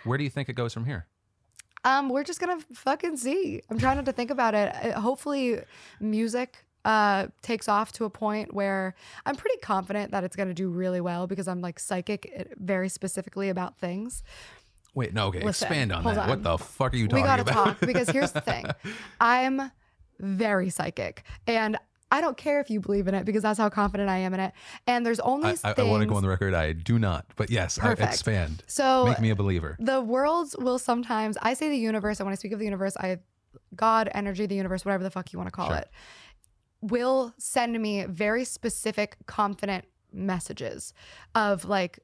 Where do you think it goes from here? We're just gonna fucking see. I'm trying not to think about it. Hopefully music takes off to a point where I'm pretty confident that it's gonna do really well because I'm like psychic very specifically about things. Wait, no, okay, Listen, expand on hold that. on. What the fuck are you talking We gotta about? talk because here's the thing. I'm very psychic and I don't care if you believe in it because that's how confident I am in it. And there's only things. I want to go on the record. I do not, but yes, expand. So make me a believer. The worlds will sometimes, I say the universe, and when I speak of the universe, God, energy, the universe, whatever the fuck you want to call it, will send me very specific, confident messages of like,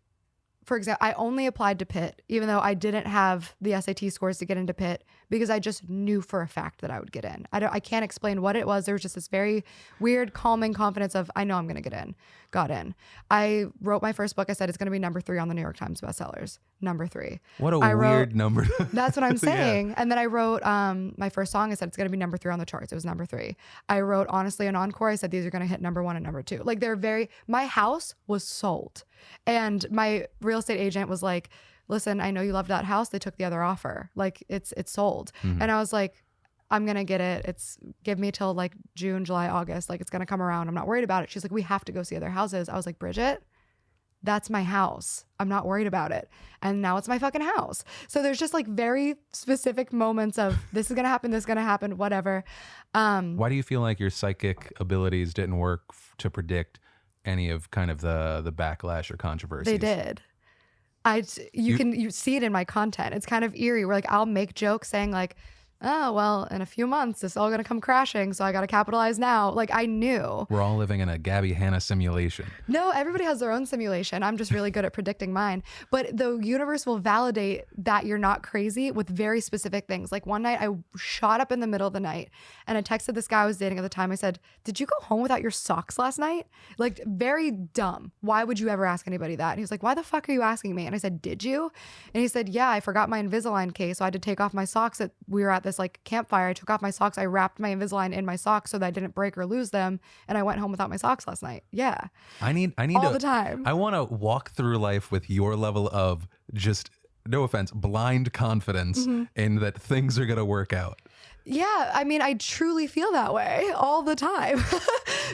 for example, I only applied to Pitt, even though I didn't have the SAT scores to get into Pitt, because I just knew for a fact that I would get in. I can't explain what it was. There was just this very weird, calming confidence of, I know I'm going to get in. Got in. I wrote my first book. I said it's going to be number 3 on the New York Times bestsellers. Number 3. What a weird number. That's what I'm saying. Yeah. And then I wrote my first song. I said it's going to be number 3 on the charts. It was number 3. I wrote Honestly an Encore. I said these are going to hit number 1 and number 2. Like my house was sold. And my real estate agent was like, listen, I know you love that house. They took the other offer. Like it's sold. Mm-hmm. And I was like, I'm going to get it. Give me till like June, July, August. Like it's going to come around. I'm not worried about it. She's like, we have to go see other houses. I was like, Bridget, that's my house. I'm not worried about it. And now it's my fucking house. So there's just like very specific moments of this is going to happen, this is going to happen, whatever. Why do you feel like your psychic abilities didn't work to predict any of kind of the backlash or controversies? They did. You see it in my content. It's kind of eerie where like I'll make jokes saying like, oh, well, in a few months, it's all going to come crashing. So I got to capitalize now. Like I knew. We're all living in a Gabbie Hanna simulation. No, everybody has their own simulation. I'm just really good at predicting mine. But the universe will validate that you're not crazy with very specific things. Like one night I shot up in the middle of the night and I texted this guy I was dating at the time. I said, did you go home without your socks last night? Like very dumb. Why would you ever ask anybody that? And he was like, why the fuck are you asking me? And I said, did you? And he said, yeah, I forgot my Invisalign case. So I had to take off my socks. We were at this like campfire. I took off my socks. I wrapped my Invisalign in my socks so that I didn't break or lose them. And I went home without my socks last night. Yeah. I need all the time. I want to walk through life with your level of just, no offense, blind confidence in that things are going to work out. Yeah. I mean, I truly feel that way all the time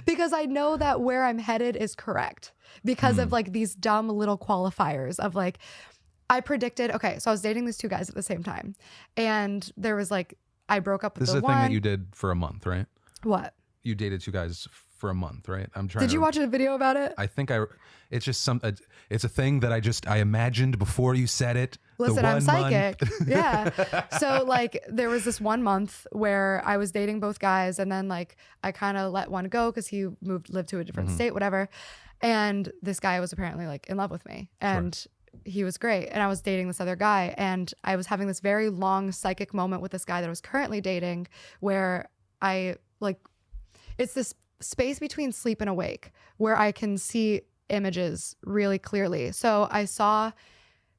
because I know that where I'm headed is correct because of like these dumb little qualifiers of like, I predicted, okay, so I was dating these 2 guys at the same time and there was like, I broke up with the one. This is a thing that you did for a month, right? What? You dated 2 guys for a month, right? I'm trying. Did you watch a video about it? I think it's just it's a thing that I imagined before you said it. Listen, I'm psychic. Yeah. So like there was this 1 month where I was dating both guys and then like I kind of let one go because he lived to a different state, whatever. And this guy was apparently like in love with me and he was great. And I was dating this other guy and I was having this very long psychic moment with this guy that I was currently dating where I like, it's this space between sleep and awake where I can see images really clearly. So I saw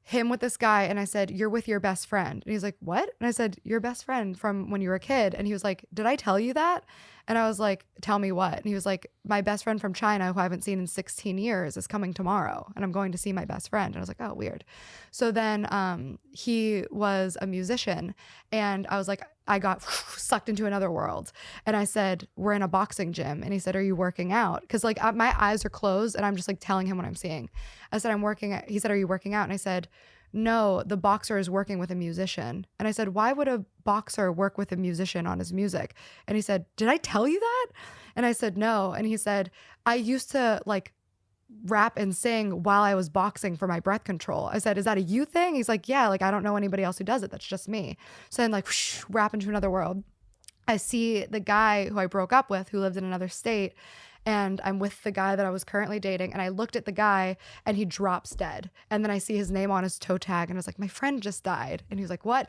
him with this guy and I said, you're with your best friend. And he's like, what? And I said, your best friend from when you were a kid. And he was like, did I tell you that? And I was like, tell me what? And he was like, my best friend from China, who I haven't seen in 16 years, is coming tomorrow. And I'm going to see my best friend. And I was like, oh, weird. So then he was a musician. And I was like, I got sucked into another world. And I said, we're in a boxing gym. And he said, are you working out? Because like my eyes are closed and I'm just like telling him what I'm seeing. I said, I'm working out. He said, are you working out? And I said, no, the boxer is working with a musician. And I said, why would a boxer work with a musician on his music? And he said, did I tell you that? And I said, no. And he said, I used to like rap and sing while I was boxing for my breath control. I said, is that a you thing? He's like, yeah, like I don't know anybody else who does it. That's just me. So then like rap into another world. I see the guy who I broke up with who lived in another state and I'm with the guy that I was currently dating and I looked at the guy and he drops dead. And then I see his name on his toe tag and I was like, my friend just died. And he was like, what?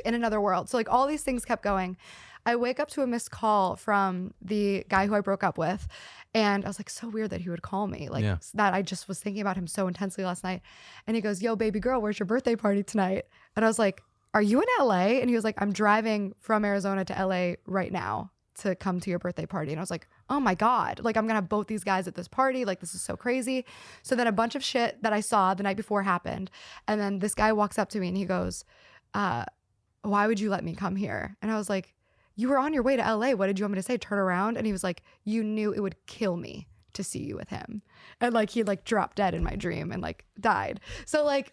In another world. So like all these things kept going. I wake up to a missed call from the guy who I broke up with. And I was like, so weird that he would call me like that. I just was thinking about him so intensely last night. And he goes, yo, baby girl, where's your birthday party tonight? And I was like, are you in LA? And he was like, I'm driving from Arizona to LA right now to come to your birthday party. And I was like, oh my God, like I'm gonna have both these guys at this party. Like this is so crazy. So then a bunch of shit that I saw the night before happened. And then this guy walks up to me and he goes, why would you let me come here? And I was like, you were on your way to LA. What did you want me to say? Turn around? And he was like, you knew it would kill me to see you with him. And like he like dropped dead in my dream and like died. So like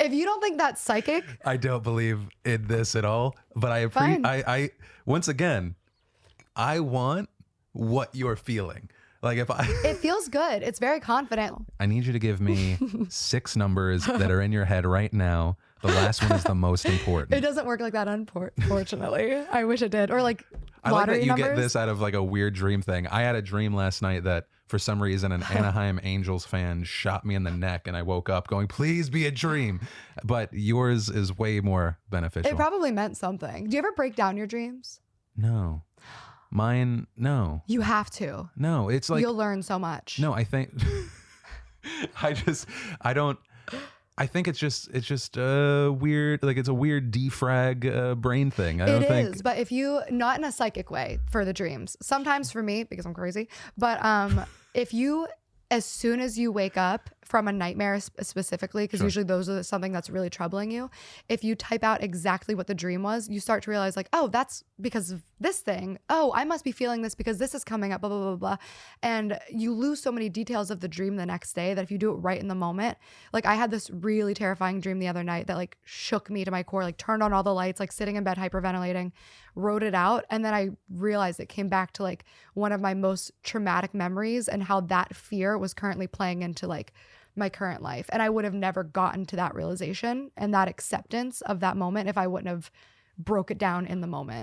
if you don't think that's psychic, I don't believe in this at all, but I appreciate, I once again, I want what you're feeling. Like if it feels good. It's very confident. I need you to give me 6 numbers that are in your head right now. The last one is the most important. It doesn't work like that, unfortunately. I wish it did. Or like I like that you numbers. get this out of like a weird dream thing. I had a dream last night that for some reason an Anaheim Angels fan shot me in the neck and I woke up going, please be a dream. But yours is way more beneficial. It probably meant something. Do you ever break down your dreams? No. Mine, no. You have to. No, it's like... You'll learn so much. No, I think... I think it's just weird, like it's a weird defrag brain thing. I don't think... is, but if you, not in a psychic way for the dreams, sometimes for me, because I'm crazy, but if you, as soon as you wake up from a nightmare specifically, because usually those are something that's really troubling you, if you type out exactly what the dream was, you start to realize like, oh, that's because of this thing. Oh, I must be feeling this because this is coming up, blah, blah, blah, blah. And you lose so many details of the dream the next day that if you do it right in the moment, like I had this really terrifying dream the other night that like shook me to my core, like turned on all the lights, like sitting in bed, hyperventilating, wrote it out. And then I realized it came back to like one of my most traumatic memories and how that fear was currently playing into like my current life. And I would have never gotten to that realization and that acceptance of that moment if I wouldn't have broke it down in the moment.